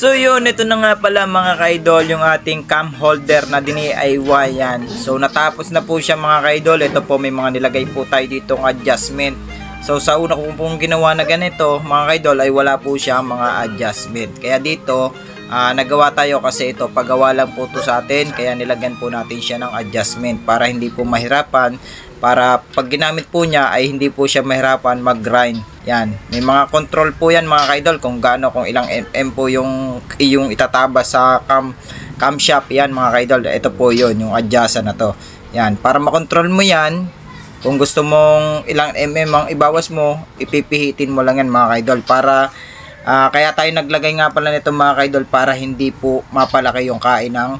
So yun, ito na nga pala mga ka-idol yung ating cam holder na DIY yan. So natapos na po siya mga ka-idol. Ito po may mga nilagay po tayo ditong adjustment. So sa una ko pong ginawa na ganito mga ka-idol ay wala po siya mga adjustment. Kaya dito nagawa tayo kasi ito paggawa lang po to sa atin. Kaya nilagyan po natin siya ng adjustment para hindi po mahirapan. Para pag ginamit po niya ay hindi po siya mahirapan mag-grind. Yan, may mga control po yan mga ka-idol kung gaano, kung ilang mm po yung itatabas sa camshaft. Yan mga ka-idol, ito po yun, yung adjustan na to. Yan, para makontrol mo yan, kung gusto mong ilang mm ang ibawas mo, ipipihitin mo lang yan mga ka-idol. Para, kaya tayo naglagay nga pala nito mga ka-idol para hindi po mapalaki yung kain ng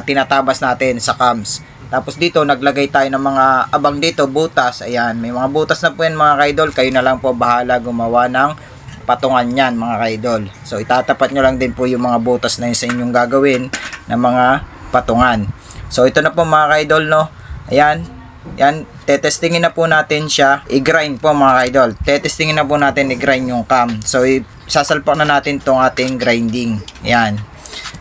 tinatabas natin sa cams. Tapos dito naglagay tayo ng mga abang dito, butas. Ayan, may mga butas na po yan mga ka-idol. Kayo na lang po bahala gumawa ng patungan yan mga ka-idol. So itatapat nyo lang din po yung mga butas na yun sa inyong gagawin na mga patungan. So ito na po mga ka-idol, no. Ayan, yan, tetestingin na po natin siya. I-grind po mga ka-idol. Tetestingin na po natin i-grind yung cam. So sasalpak na natin tong ating grinding. Ayan.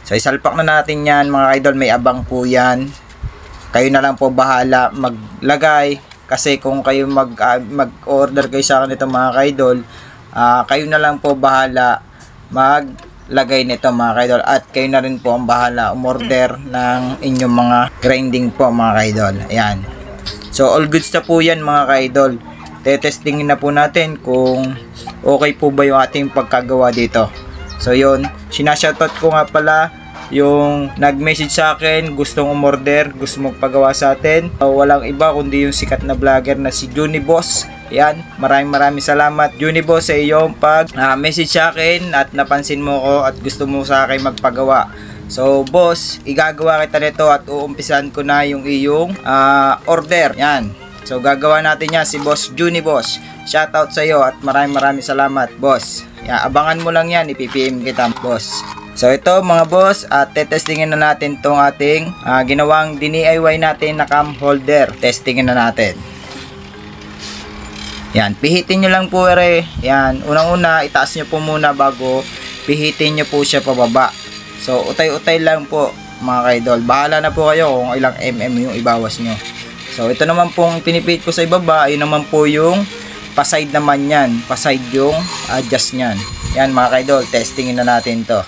So isalpak na natin yan mga ka-idol. May abang po yan. Kayo na lang po bahala maglagay kasi kung kayo mag-order kayo sa akin nito mga ka-idol, kayo na lang po bahala maglagay nito mga ka-idol at kayo na rin po ang bahala umorder ng inyong mga grinding po mga ka-idol. Ayan. So all goods na po yan mga ka-idol. Tetestingin na po natin kung okay po ba yung ating pagkagawa dito. So yun, sinashoutout ko nga pala yung nag-message sa akin, gustong umorder, gusto magpagawa sa atin. Walang iba kundi yung sikat na vlogger na si Juniboss. Yan, maraming salamat Juniboss sa iyong pag-message sa akin at napansin mo ko at gusto mo sa akin magpagawa. So boss, igagawa kita nito at uumpisan ko na yung iyong order. Yan. So gagawa natin yan si Boss Juniboss. Shoutout sa iyo at maraming salamat boss. Yan, abangan mo lang yan, ipipm kita boss. So ito mga boss, tetestingin na natin tong ating ginawang DIY natin na cam holder. Testingin na natin. Yan, pihitin nyo lang po yan, unang-una itaas nyo po muna bago pihitin nyo po siya pababa. So utay-utay lang po mga ka-idol. Bahala na po kayo kung ilang mm yung ibawas nyo. So ito naman pong pinipihit ko sa ibaba, ayun naman po yung paside naman yan. Paside yung adjust nyan. Yan mga ka-idol, testingin na natin to.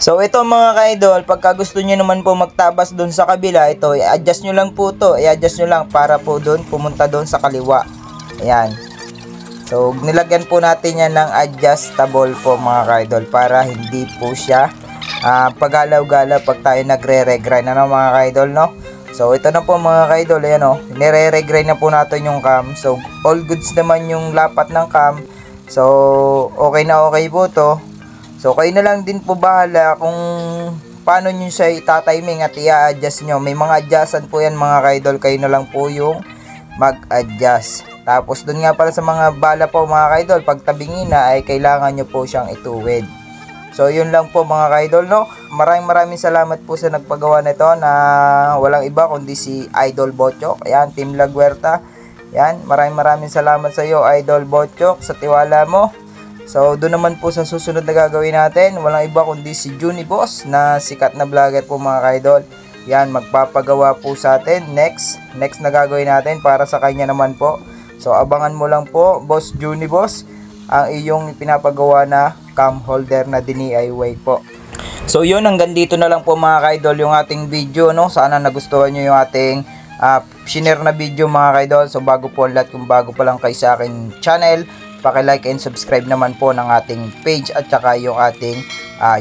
So ito mga ka-idol, pagka gusto nyo naman po magtabas doon sa kabila, ito i-adjust nyo lang po to, i-adjust nyo lang para po doon pumunta doon sa kaliwa. Ayan. So nilagyan po natin yan ng adjustable po mga ka-idol para hindi po siya pagalaw-galaw pag tayo nagre-regrind na mga ka-idol, no? So ito na po mga ka-idol, ayan o, nire-regrind na po natin yung cam. So all goods naman yung lapat ng cam. So okay na okay po to. So kayo na lang din po bahala kung paano nyo siya itatiming at i-adjust nyo. May mga adjustan po yan mga ka-idol, kayo na lang po yung mag-adjust. Tapos dun nga pala sa mga bala po mga ka-idol, pag tabingin na ay kailangan nyo po siyang ituwid. So yun lang po mga ka-idol, no. Maraming salamat po sa nagpagawa nito na walang iba kundi si Idol Botchok. Ayan, Team Laguerta. Yan, maraming salamat sa iyo Idol Botchok sa tiwala mo. So doon naman po sa susunod na gagawin natin, walang iba kundi si Juni Boss na sikat na vlogger po mga ka-idol. Yan, magpapagawa po sa atin next na gagawin natin para sa kanya naman po. So abangan mo lang po Boss Juni Boss ang iyong pinapagawa na cam holder na DIY po. So yun, hanggang dito na lang po mga ka-idol yung ating video, no. Sana nagustuhan nyo yung ating shinare na video mga ka-idol. So bago po ang lahat, kung bago pa lang kayo sa aking channel, paki-like and subscribe naman po ng ating page at saka yung ating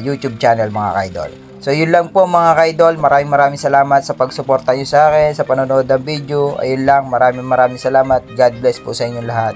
YouTube channel mga ka-idol. So yun lang po mga ka-idol, maraming salamat sa pagsuporta nyo sa akin, sa panonood ng video. Ayun lang, maraming salamat. God bless po sa inyong lahat.